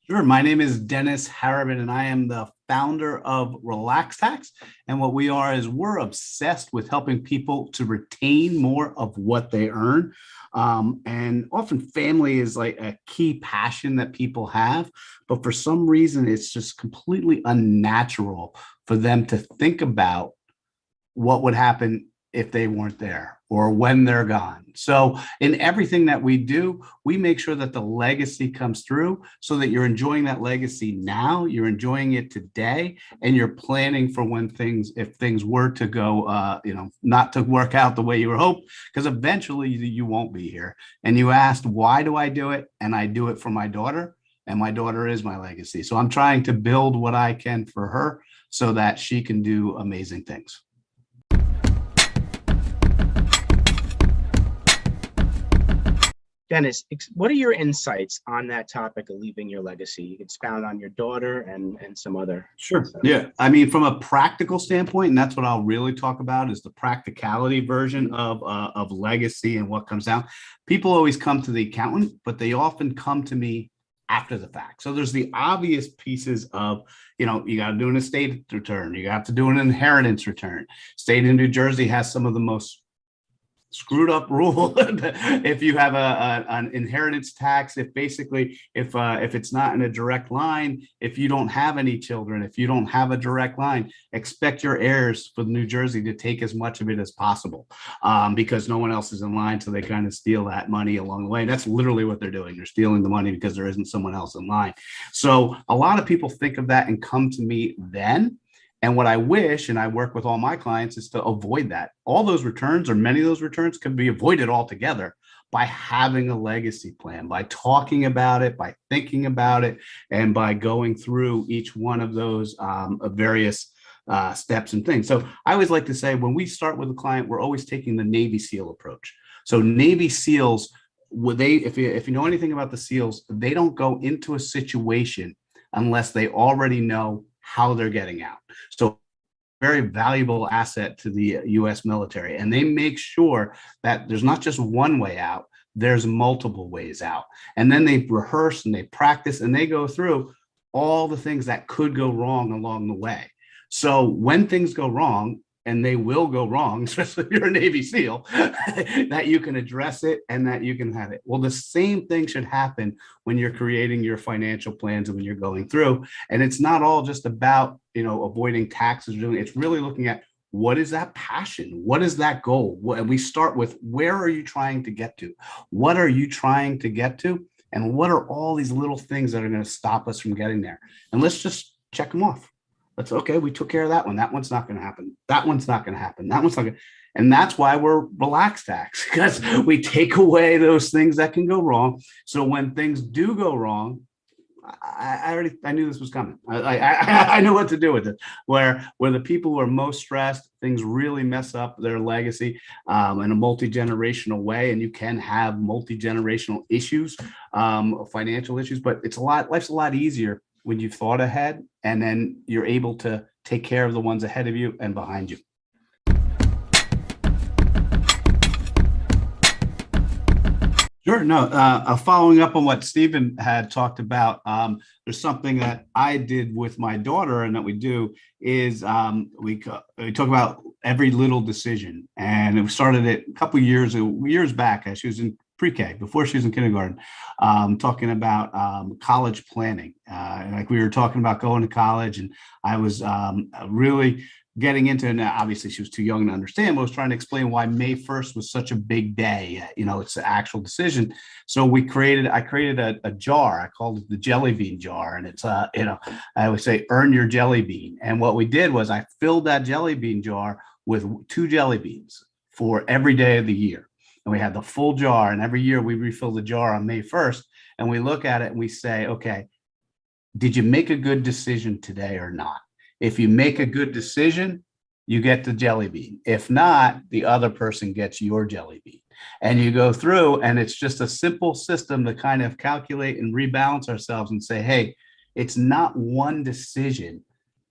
Sure. My name is Dennis Harabin, and I am the founder of Relax Tax. And what we are is we're obsessed with helping people to retain more of what they earn. And often family is like a key passion that people have, but for some reason, it's just completely unnatural for them to think about what would happen if they weren't there or when they're gone. So, in everything that we do, we make sure that the legacy comes through so that you're enjoying that legacy now, you're enjoying it today, and you're planning for when if things were to go, not to work out the way you were hoped, because eventually you won't be here. And you asked, why do I do it? And I do it for my daughter, and my daughter is my legacy. So, I'm trying to build what I can for her so that she can do amazing things. Dennis, what are your insights on that topic of leaving your legacy? You can expound on your daughter and some other Sure. stuff. Yeah. I mean, from a practical standpoint, and that's what I'll really talk about is the practicality version of legacy and what comes out. People always come to the accountant, but they often come to me after the fact. So there's the obvious pieces of, you got to do an estate return. You have to do an inheritance return. State of New Jersey has some of the most screwed up rule. If you have an inheritance tax, if it's not in a direct line, if you don't have any children, if you don't have a direct line, expect your heirs for New Jersey to take as much of it as possible, because no one else is in line, so they kind of steal that money along the way. And that's literally what they're doing. They're stealing the money because there isn't someone else in line. So a lot of people think of that and come to me then. And what I wish, and I work with all my clients, is to avoid that. All those returns, or many of those returns, can be avoided altogether by having a legacy plan, by talking about it, by thinking about it, and by going through each one of those various steps and things. So I always like to say, when we start with a client, we're always taking the Navy SEAL approach. So Navy SEALs, if you know anything about the SEALs, they don't go into a situation unless they already know how they're getting out. So very valuable asset to the US military. And they make sure that there's not just one way out, there's multiple ways out. And then they rehearse and they practice and they go through all the things that could go wrong along the way. So when things go wrong, and they will go wrong, especially if you're a Navy SEAL, that you can address it and that you can have it. Well, the same thing should happen when you're creating your financial plans and when you're going through. And it's not all just about, avoiding taxes. It's really looking at, what is that passion? What is that goal? And we start with, where are you trying to get to? What are you trying to get to? And what are all these little things that are going to stop us from getting there? And let's just check them off. That's okay. We took care of that one. That one's not going to happen. That one's not going to happen. That one's not going to. And that's why we're Relax Tax, because we take away those things that can go wrong. So when things do go wrong, I knew this was coming. I knew what to do with it. Where the people who are most stressed, things really mess up their legacy in a multi-generational way, and you can have multi-generational issues, financial issues. But life's a lot easier when you've thought ahead, and then you're able to take care of the ones ahead of you and behind you. Sure. No, following up on what Stephen had talked about, there's something that I did with my daughter and that we do is we talk about every little decision. And it started it a couple of years back as she was in pre-K, before she was in kindergarten, talking about college planning. Like we were talking about going to college, and I was really getting into it. Now, obviously, she was too young to understand, but I was trying to explain why May 1st was such a big day. It's the actual decision. So I created a jar. I called it the jelly bean jar. And it's, I would say, earn your jelly bean. And what we did was I filled that jelly bean jar with 2 jelly beans for every day of the year. And we had the full jar, and every year we refill the jar on May 1st, and we look at it and we say, okay, did you make a good decision today or not? If you make a good decision, you get the jelly bean. If not, the other person gets your jelly bean. And you go through, and it's just a simple system to kind of calculate and rebalance ourselves and say, hey, it's not one decision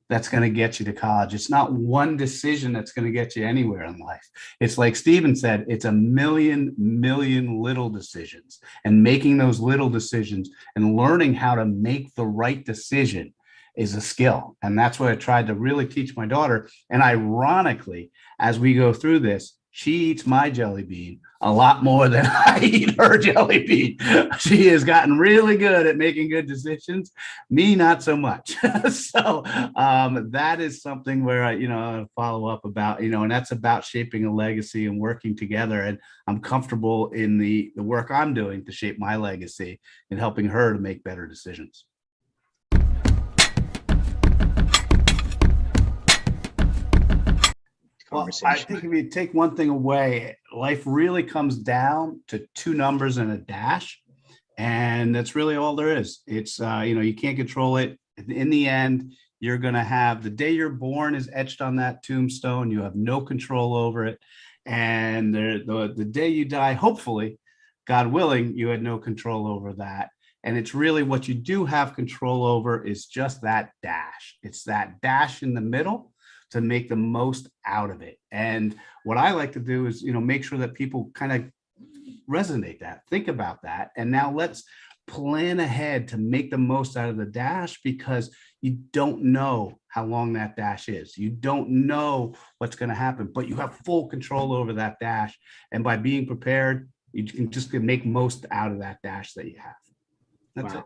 that's going to get you to college. It's not one decision that's going to get you anywhere in life. It's like Steven said, it's a million little decisions, and making those little decisions and learning how to make the right decision is a skill. And that's what I tried to really teach my daughter. And ironically, as we go through this, she eats my jelly bean a lot more than I eat her jelly bean. She has gotten really good at making good decisions. Me, not so much. So that is something where I follow up about, and that's about shaping a legacy and working together. And I'm comfortable in the work I'm doing to shape my legacy and helping her to make better decisions. Well, I think if you take one thing away, life really comes down to two numbers and a dash. And that's really all there is. It's, you can't control it. In the end, you're going to have the day you're born is etched on that tombstone. You have no control over it. And the day you die, hopefully, God willing, you had no control over that. And it's really what you do have control over is just that dash. It's that dash in the middle to make the most out of it. And what I like to do is, make sure that people kind of resonate that, think about that. And now let's plan ahead to make the most out of the dash, because you don't know how long that dash is. You don't know what's going to happen, but you have full control over that dash. And by being prepared, you can just make most out of that dash that you have. That's it.